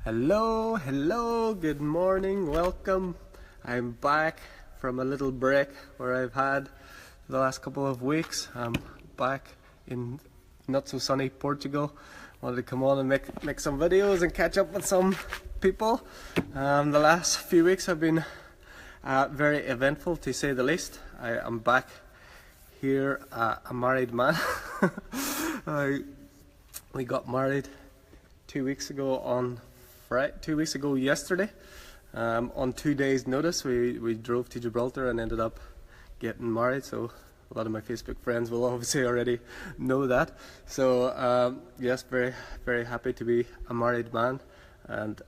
Hello, good morning, welcome. I'm back from a little break where I've had the last couple of weeks. I'm back in not so sunny Portugal. Wanted to come on and make some videos and catch up with some people. The last few weeks have been very eventful, to say the least. I'm back here, a married man. We got married 2 weeks ago yesterday. On 2 days notice we drove to Gibraltar and ended up getting married, so a lot of my Facebook friends will obviously already know that. So yes, very, very happy to be a married man, and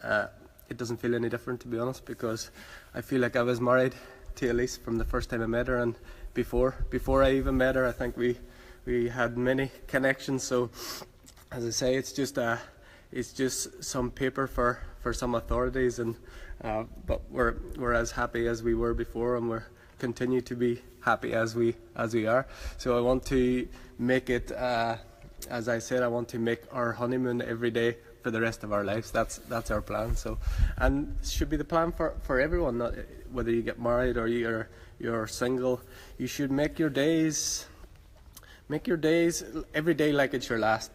it doesn't feel any different, to be honest, because I feel like I was married to Elise from the first time I met her, and before I even met her I think we had many connections. So as I say, it's just some paper for some authorities, and but we're as happy as we were before, and we're continue to be happy as we are. So I want to make it, as I said, I want to make our honeymoon every day for the rest of our lives. That's our plan. So, and it should be the plan for everyone, not whether you get married or you're single. You should make your days every day like it's your last.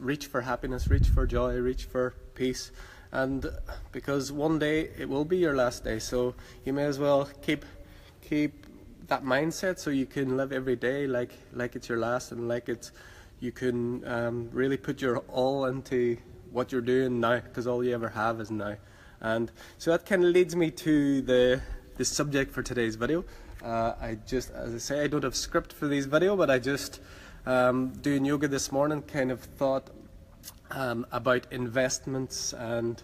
Reach for happiness, reach for joy, reach for peace, and because one day it will be your last day, so you may as well keep that mindset, so you can live every day like it's your last, and you can really put your all into what you're doing now, because all you ever have is now. And so that kind of leads me to the subject for today's video. As I say, I don't have script for these video, but I just doing yoga this morning kind of thought about investments, and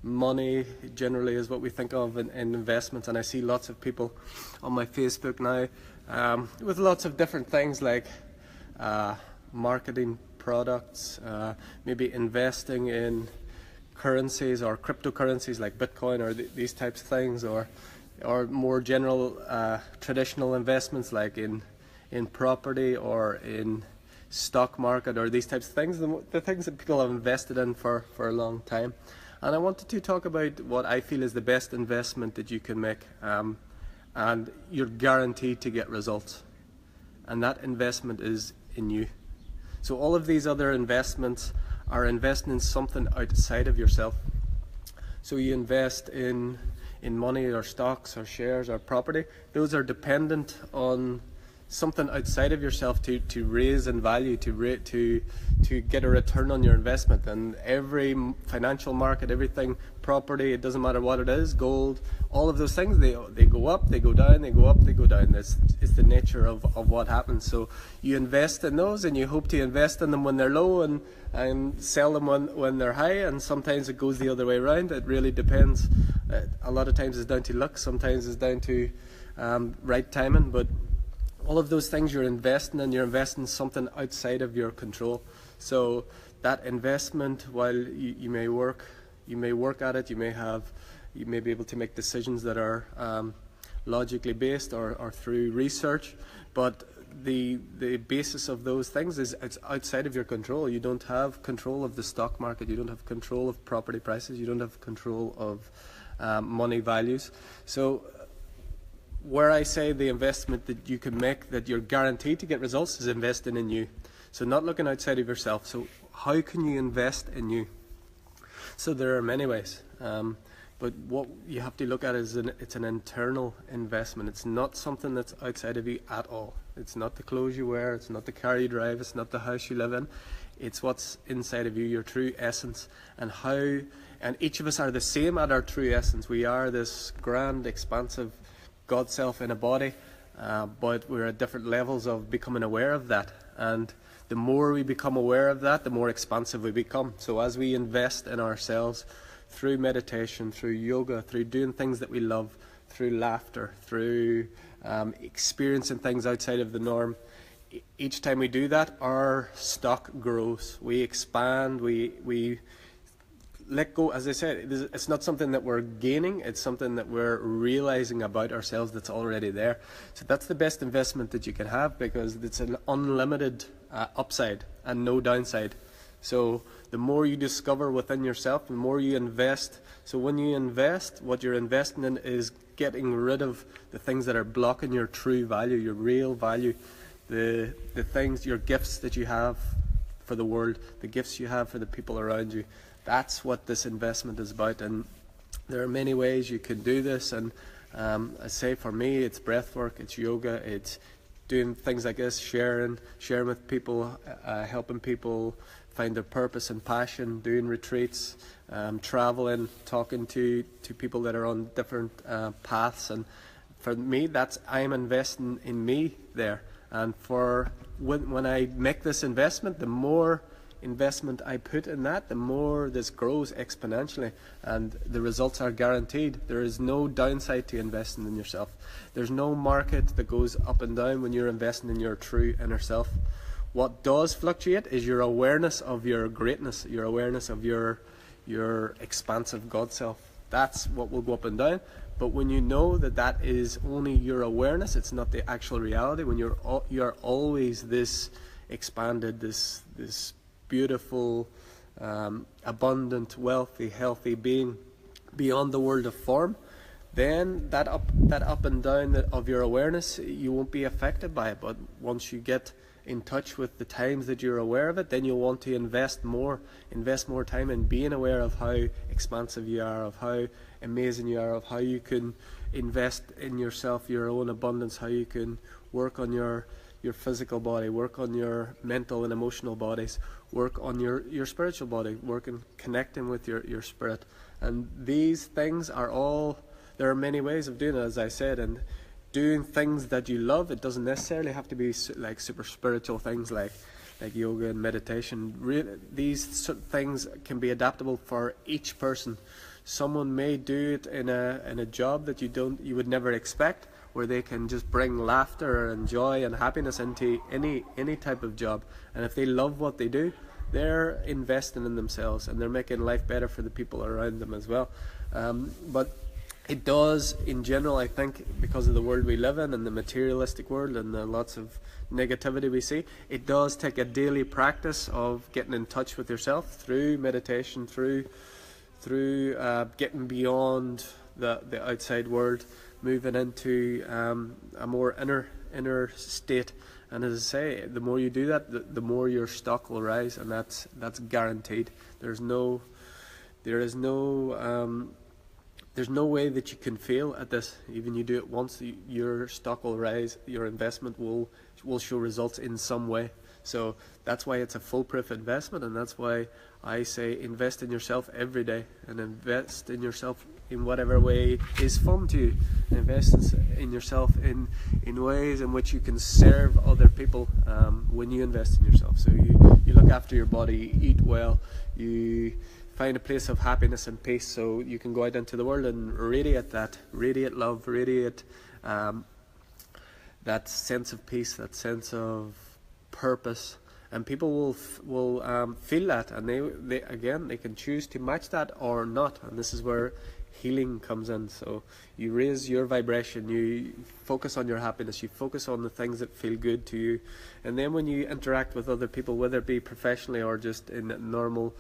money generally is what we think of in investments. And I see lots of people on my Facebook now with lots of different things like marketing products, maybe investing in currencies or cryptocurrencies like Bitcoin or these types of things, or more general traditional investments like in property or in stock market or these types of things, the things that people have invested in for a long time. And I wanted to talk about what I feel is the best investment that you can make, and you're guaranteed to get results, and that investment is in you. So all of these other investments are investing in something outside of yourself. So you invest in money or stocks or shares or property. Those are dependent on something outside of yourself to raise in value, to get a return on your investment. And every financial market, everything, property, it doesn't matter what it is, gold, all of those things, they go up, they go down, they go up, they go down. It's the nature of what happens. So you invest in those, and you hope to invest in them when they're low and sell them when they're high, and sometimes it goes the other way around. It really depends. A lot of times it's down to luck, sometimes it's down to right timing, but all of those things you're investing in something outside of your control. So that investment, while you may work at it, you may be able to make decisions that are logically based or through research, but the basis of those things is it's outside of your control. You don't have control of the stock market, you don't have control of property prices, you don't have control of money values. So where I say the investment that you can make that you're guaranteed to get results is investing in you. So not looking outside of yourself. So how can you invest in you? So there are many ways, but what you have to look at is it's an internal investment. It's not something that's outside of you at all. It's not the clothes you wear, it's not the car you drive, it's not the house you live in. It's what's inside of you, your true essence, and each of us are the same at our true essence. We are this grand, expansive God self in a body, but we're at different levels of becoming aware of that. And the more we become aware of that, the more expansive we become. So as we invest in ourselves through meditation, through yoga, through doing things that we love, through laughter, through experiencing things outside of the norm, each time we do that, our stock grows. We expand, we let go. As I said, it's not something that we're gaining, it's something that we're realizing about ourselves that's already there. So that's the best investment that you can have, because it's an unlimited upside and no downside. So the more you discover within yourself, the more you invest. So when you invest, what you're investing in is getting rid of the things that are blocking your true value, your real value, the things, your gifts that you have for the world, the gifts you have for the people around you. That's what this investment is about. And there are many ways you can do this. And I say for me, it's breathwork, it's yoga, it's doing things like this, sharing with people, helping people find their purpose and passion, doing retreats, traveling, talking to people that are on different paths. And for me, I'm investing in me there. And when I make this investment, the more investment I put in that, the more this grows exponentially, and the results are guaranteed. There is no downside to investing in yourself. There's no market that goes up and down when you're investing in your true inner self. What does fluctuate is your awareness of your greatness, your awareness of your expansive God self. That's what will go up and down. But when you know that that is only your awareness, it's not the actual reality. When you're always this expanded, this beautiful, abundant, wealthy, healthy being beyond the world of form, then that up and down of your awareness, you won't be affected by it. But once you get in touch with the times that you're aware of it, then you'll want to invest more time in being aware of how expansive you are, of how amazing you are, of how you can invest in yourself, your own abundance, how you can work on your physical body, work on your mental and emotional bodies, work on your spiritual body, work in connecting with your spirit. And these things are all, there are many ways of doing it, as I said, and doing things that you love. It doesn't necessarily have to be like super spiritual things like yoga and meditation. Really, these things can be adaptable for each person. Someone may do it in a job that you would never expect, where they can just bring laughter and joy and happiness into any type of job. And if they love what they do, they're investing in themselves and they're making life better for the people around them as well. But it does, in general, I think, because of the world we live in and the materialistic world and the lots of negativity we see, it does take a daily practice of getting in touch with yourself through meditation, through getting beyond the outside world, moving into a more inner state. And as I say, the more you do that, the more your stock will rise, and that's guaranteed. There's no way that you can fail at this. Even you do it once, your stock will rise, your investment will show results in some way. So that's why it's a foolproof investment, and that's why I say invest in yourself every day, and invest in yourself in whatever way is fun to you. Invest in yourself in ways in which you can serve other people when you invest in yourself. So you look after your body, you eat well, you find a place of happiness and peace, so you can go out into the world and radiate love, radiate that sense of peace, that sense of purpose, and people will feel that, and they can choose to match that or not. And this is where healing comes in. So you raise your vibration, you focus on your happiness, you focus on the things that feel good to you, and then when you interact with other people, whether it be professionally or just in a normal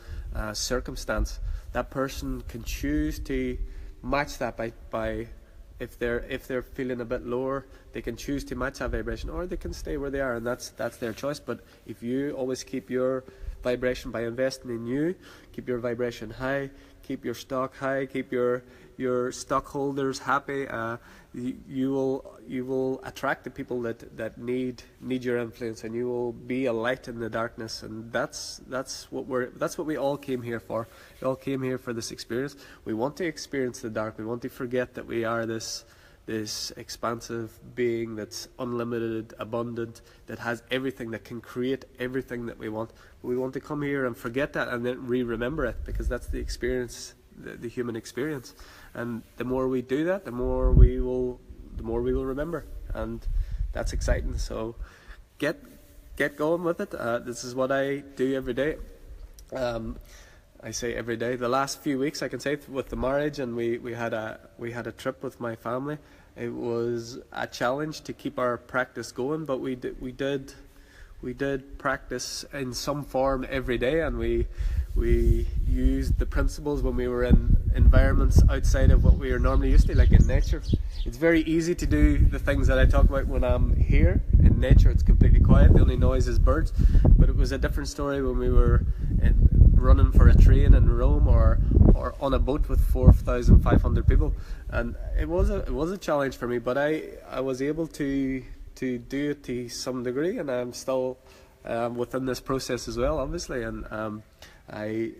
circumstance, that person can choose to match that by if they're feeling a bit lower, they can choose to match that vibration, or they can stay where they are, and that's their choice. But if you always keep your vibration by investing in you, keep your vibration high, keep your stock high, keep your stockholders happy, you will attract the people that need your influence, and you will be a light in the darkness. And that's what we all came here for. We all came here for this experience. We want to experience the dark. We want to forget that we are this expansive being that's unlimited, abundant, that has everything, that can create everything that we want. But we want to come here and forget that, and then remember it, because that's the experience, the human experience. And the more we do that, the more we will remember, and that's exciting. So get going with it. This is what I do every day. I say every day. The last few weeks, I can say, with the marriage, and we had a trip with my family. It was a challenge to keep our practice going, but we did we did practice in some form every day, and we used the principles when we were in environments outside of what we are normally used to, like in nature. It's very easy to do the things that I talk about when I'm here in nature. It's completely quiet, the only noise is birds. But it was a different story when we were running for a train in Rome, or on a boat with 4,500 people, and it was a challenge for me. But I was able to do it to some degree, and I'm still within this process as well, obviously. And I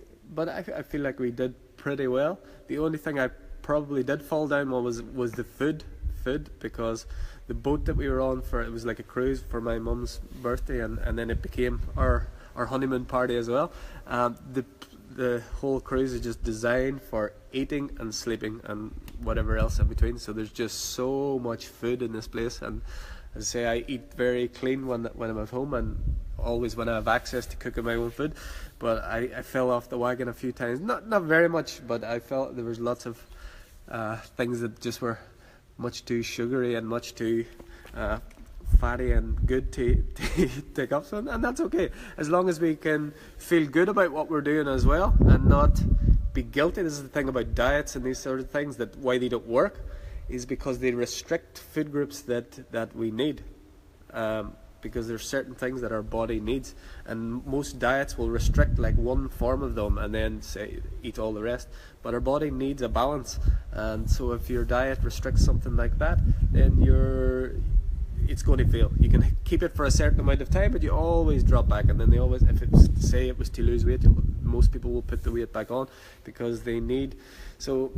feel like we did pretty well. The only thing I probably did fall down on was the food, because the boat that we were on, it was like a cruise for my mum's birthday, and then it became our honeymoon party as well. The whole cruise is just designed for eating and sleeping and whatever else in between. So there's just so much food in this place, and as I say, I eat very clean when I'm at home, and always when I have access to cooking my own food. But I fell off the wagon a few times, not very much, but I felt there was lots of things that just were much too sugary and much too fatty and good to take up. So, and that's okay, as long as we can feel good about what we're doing as well, and not be guilty. This is the thing about diets and these sort of things, that why they don't work is because they restrict food groups that we need, because there's certain things that our body needs, and most diets will restrict like one form of them and then say eat all the rest. But our body needs a balance, and so if your diet restricts something like that, then it's going to fail. You can keep it for a certain amount of time, but you always drop back, and then they always, if it's say it was to lose weight, most people will put the weight back on because they need. So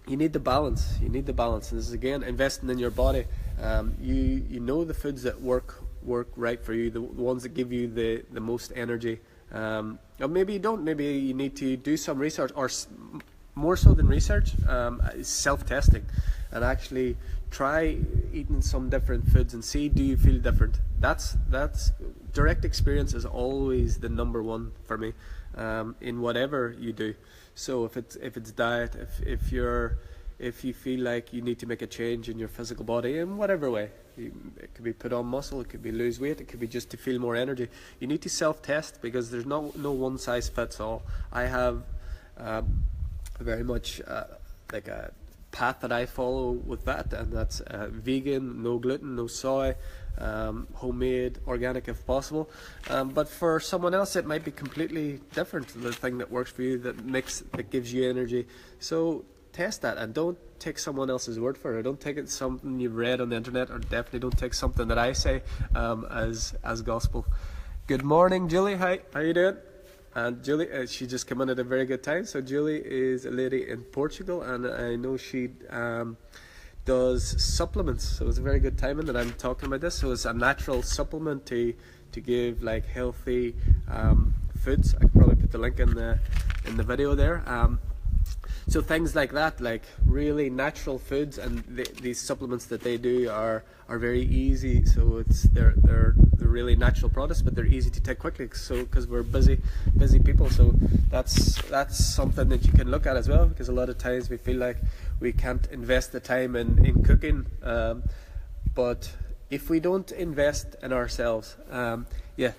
you need the balance. You need the balance. And this is again investing in your body. You know the foods that work right for you, the ones that give you the most energy. Or maybe you don't. Maybe you need to do some research, or more so than research, self-testing, and actually try eating some different foods and see, do you feel different? That's direct experience is always the number one for me, in whatever you do. So if it's diet, if you feel like you need to make a change in your physical body in whatever way, it could be put on muscle, it could be lose weight, it could be just to feel more energy. You need to self-test, because there's no one size fits all. I have very much like a path that I follow with that, and that's vegan, no gluten, no soy, homemade, organic if possible. But for someone else it might be completely different, the thing that works for you, that gives you energy. So test that, and don't take someone else's word for it. Don't take it something you've read on the internet, or definitely don't take something that I say as gospel. Good morning, Julie. Hi, how you doing? And Julie, she just came in at a very good time. So Julie is a lady in Portugal, and I know she does supplements. So it's a very good timing that I'm talking about this. So it's a natural supplement to give like healthy foods. I could probably put the link in the video there. So things like that, like really natural foods, and these supplements that they do are very easy. So they're really natural products, but they're easy to take quickly. So because we're busy people, so that's something that you can look at as well. Because a lot of times we feel like we can't invest the time in cooking, but if we don't invest in ourselves,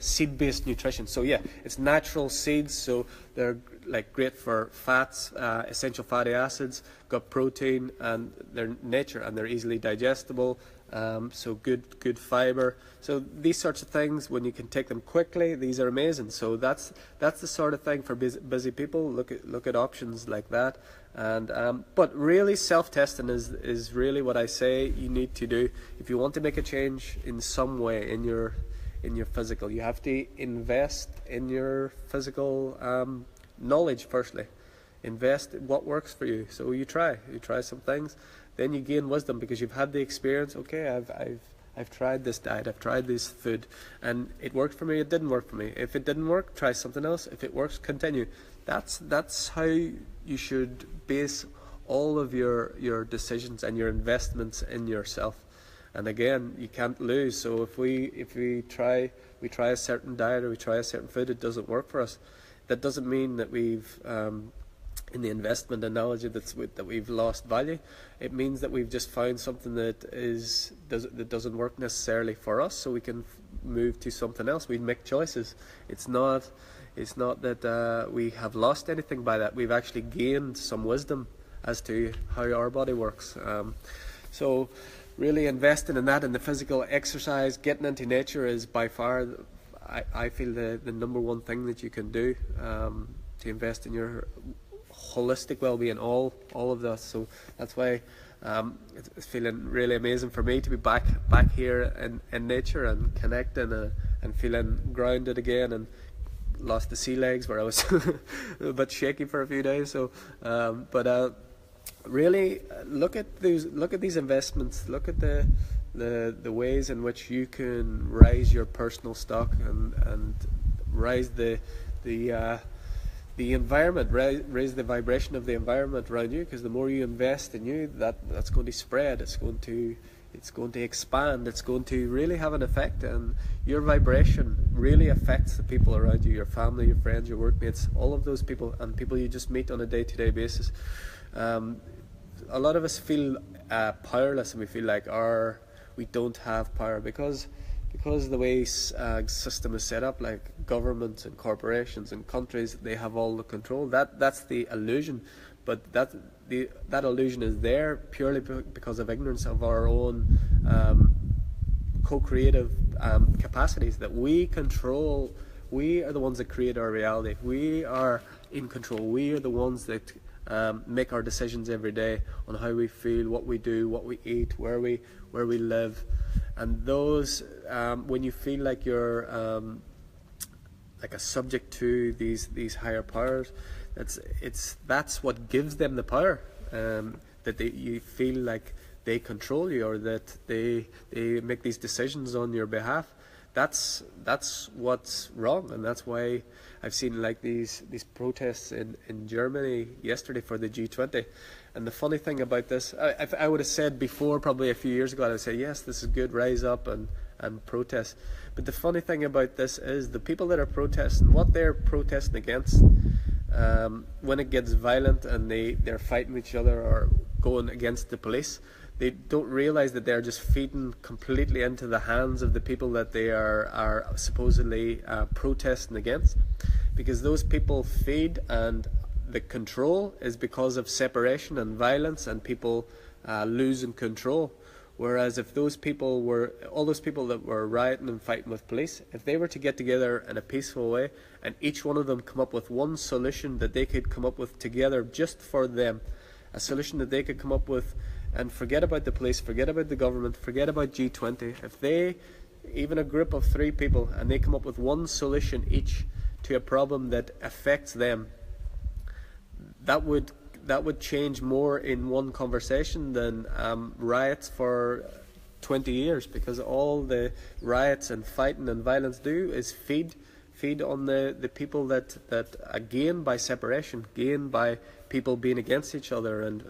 seed-based nutrition. So yeah, it's natural seeds, so they're like great for fats, essential fatty acids, got protein, and they're nature, and they're easily digestible. So good fiber. So these sorts of things, when you can take them quickly, these are amazing. So that's the sort of thing for busy people. Look at options like that. And but really, self-testing is really what I say you need to do if you want to make a change in some way in your physical. You have to invest in your physical knowledge firstly. Invest in what works for you. So you try some things, then you gain wisdom because you've had the experience. Okay, I've tried this diet, I've tried this food, and it worked for me, it didn't work for me. If it didn't work, try something else. If it works, continue. That's how you should base all of your decisions and your investments in yourself. And again, you can't lose. So if we try a certain diet, or we try a certain food, it doesn't work for us. That doesn't mean that we've in the investment analogy that we've lost value. It means that we've just found something that doesn't work necessarily for us, so we can move to something else. We'd make choices. It's not that we have lost anything by that. We've actually gained some wisdom as to how our body works. So really investing in that, and the physical exercise, getting into nature is by far, I feel, the number one thing that you can do to invest in your holistic well-being, all of that. So that's why it's feeling really amazing for me to be back here in nature and connecting and feeling grounded again, and lost the sea legs where I was a bit shaky for a few days. So really look at these investments, look at the ways in which you can raise your personal stock and raise the environment, raise the vibration of the environment around you, because the more you invest in you, that's going to spread, it's going to expand, it's going to really have an effect, and your vibration really affects the people around you, your family, your friends, your workmates, all of those people, and people you just meet on a day-to-day basis. A lot of us feel powerless, and we feel like we don't have power because the way system is set up, like governments and corporations and countries, they have all the control. That's the illusion, but that illusion is there purely because of ignorance of our own co-creative capacities that we control. We are the ones that create our reality. We are in control. We are the ones that make our decisions every day on how we feel, what we do, what we eat, where we live. And those, when you feel like you're like a subject to these higher powers, that's what gives them the power. That you feel like they control you, or that they make these decisions on your behalf. That's what's wrong, and that's why I've seen like these protests in Germany yesterday for the G20. And the funny thing about this, I would have said before, probably a few years ago, I would say, yes, this is good, rise up and protest. But the funny thing about this is the people that are protesting, what they're protesting against, when it gets violent and they're fighting each other or going against the police, they don't realize that they're just feeding completely into the hands of the people that they are supposedly protesting against, because those people feed, and the control is because of separation and violence and people losing control. Whereas if all those people that were rioting and fighting with police, if they were to get together in a peaceful way, and each one of them come up with one solution that they could come up with together just for them, a solution that they could come up with, and forget about the police, forget about the government, forget about G20. If they, even a group of 3 people, and they come up with one solution each to a problem that affects them, that would change more in one conversation than riots for 20 years, because all the riots and fighting and violence do is feed on the people that gain by separation, gain by people being against each other, and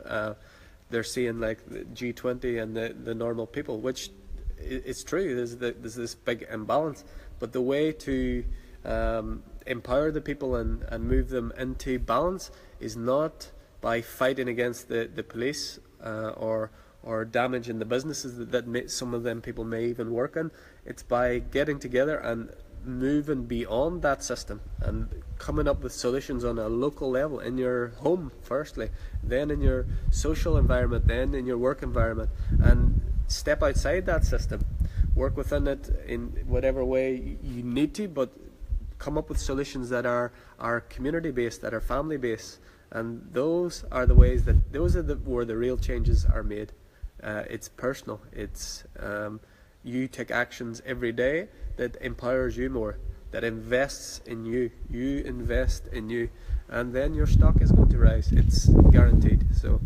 they're seeing like the G20 and the normal people, which it's true, there's this big imbalance. But the way to empower the people and move them into balance is not by fighting against the police or damaging the businesses that some of them people may even work in. It's by getting together and moving beyond that system and coming up with solutions on a local level, in your home firstly, then in your social environment, then in your work environment, and step outside that system, work within it in whatever way you need to, but come up with solutions that are community based, that are family based. And those are the ways where the real changes are made. It's personal. It's you take actions every day that empowers you more, that invests in you. You invest in you, and then your stock is going to rise. It's guaranteed. So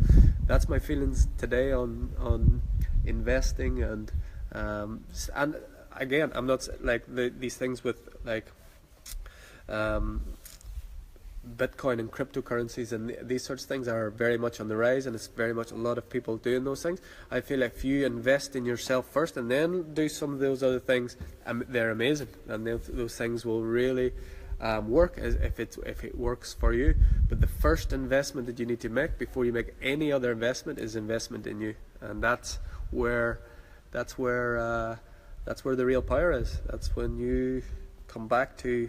that's my feelings today on investing, and again, I'm not like these things with like Bitcoin and cryptocurrencies and these sorts of things are very much on the rise, and it's very much a lot of people doing those things. I feel like if you invest in yourself first and then do some of those other things, they're amazing, and those things will really work if it works for you. But the first investment that you need to make before you make any other investment is investment in you, and that's where that's where the real power is. That's when you come back to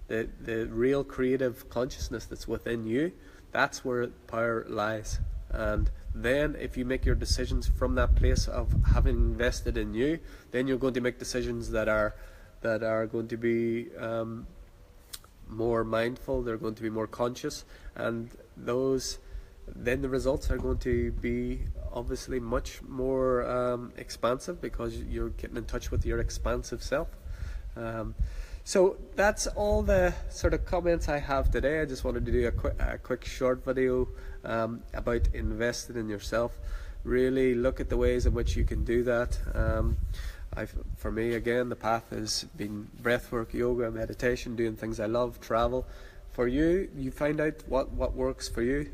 the real creative consciousness that's within you. That's where power lies. And then if you make your decisions from that place of having invested in you, then you're going to make decisions that are going to be more mindful, they're going to be more conscious, and then the results are going to be obviously much more expansive, because you're getting in touch with your expansive self. So that's all the sort of comments I have today. I just wanted to do a quick short video about investing in yourself. Really look at the ways in which you can do that. For me, again, the path has been breathwork, yoga, meditation, doing things I love, travel. For you, you find out what works for you.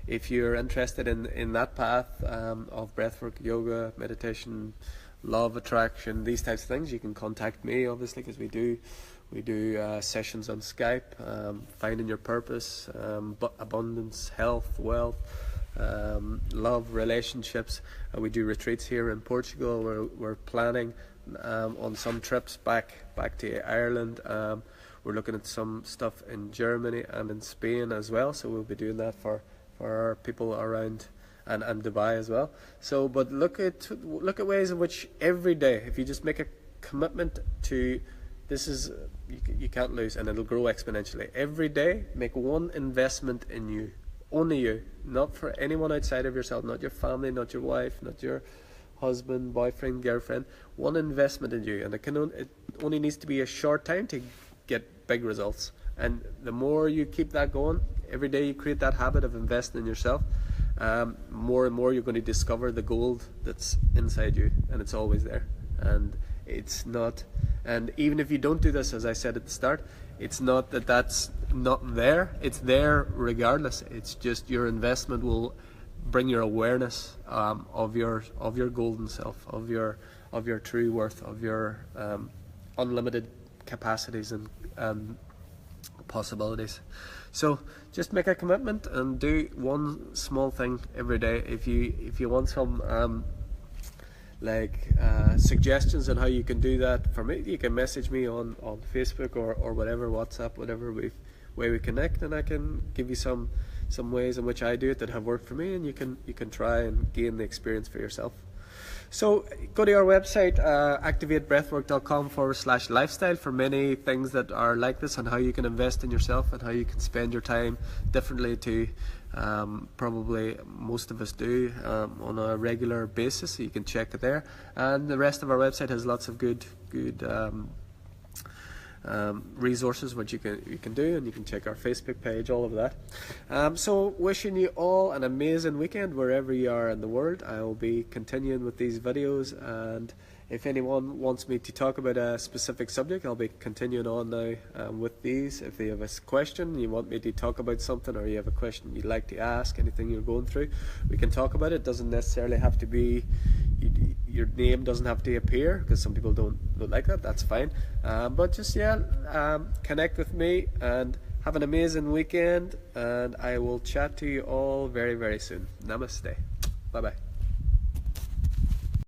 If you're interested in that path of breathwork, yoga, meditation, love, attraction, these types of things, you can contact me, obviously, because we do sessions on Skype, finding your purpose, abundance, health, wealth, love, relationships. We do retreats here in Portugal. We're planning on some trips back to Ireland. We're looking at some stuff in Germany and in Spain as well, so we'll be doing that for our people around, and Dubai as well. So, but look at ways in which every day, if you just make a commitment to this, is you can't lose, and it'll grow exponentially. Every day, make one investment in you, only you, not for anyone outside of yourself, not your family, not your wife, not your husband, boyfriend, girlfriend. One investment in you, and it only needs to be a short time to get big results. And the more you keep that going, every day you create that habit of investing in yourself, more and more you're going to discover the gold that's inside you, and it's always there. And it's not, and even if you don't do this, as I said at the start, it's not that that's not there, it's there regardless. It's just your investment will bring your awareness of your golden self, of your true worth, of your unlimited capacities and possibilities. So just make a commitment and do one small thing every day. If you want some suggestions on how you can do that, for me, you can message me on Facebook or whatever, WhatsApp, whatever way we connect, and I can give you some ways in which I do it that have worked for me, and you can try and gain the experience for yourself. So go to our website, activatebreathwork.com/lifestyle, for many things that are like this, and how you can invest in yourself and how you can spend your time differently to probably most of us do on a regular basis. So you can check it there, and the rest of our website has lots of good resources which you can do, and you can check our Facebook page, all of that. So wishing you all an amazing weekend wherever you are in the world. I will be continuing with these videos, and if anyone wants me to talk about a specific subject, I'll be continuing on now with these. If you have a question, you want me to talk about something, or you have a question you'd like to ask, anything you're going through, we can talk about it. It doesn't necessarily have to be, your name doesn't have to appear, because some people don't like that. That's fine. But just connect with me, and have an amazing weekend, and I will chat to you all very, very soon. Namaste. Bye bye.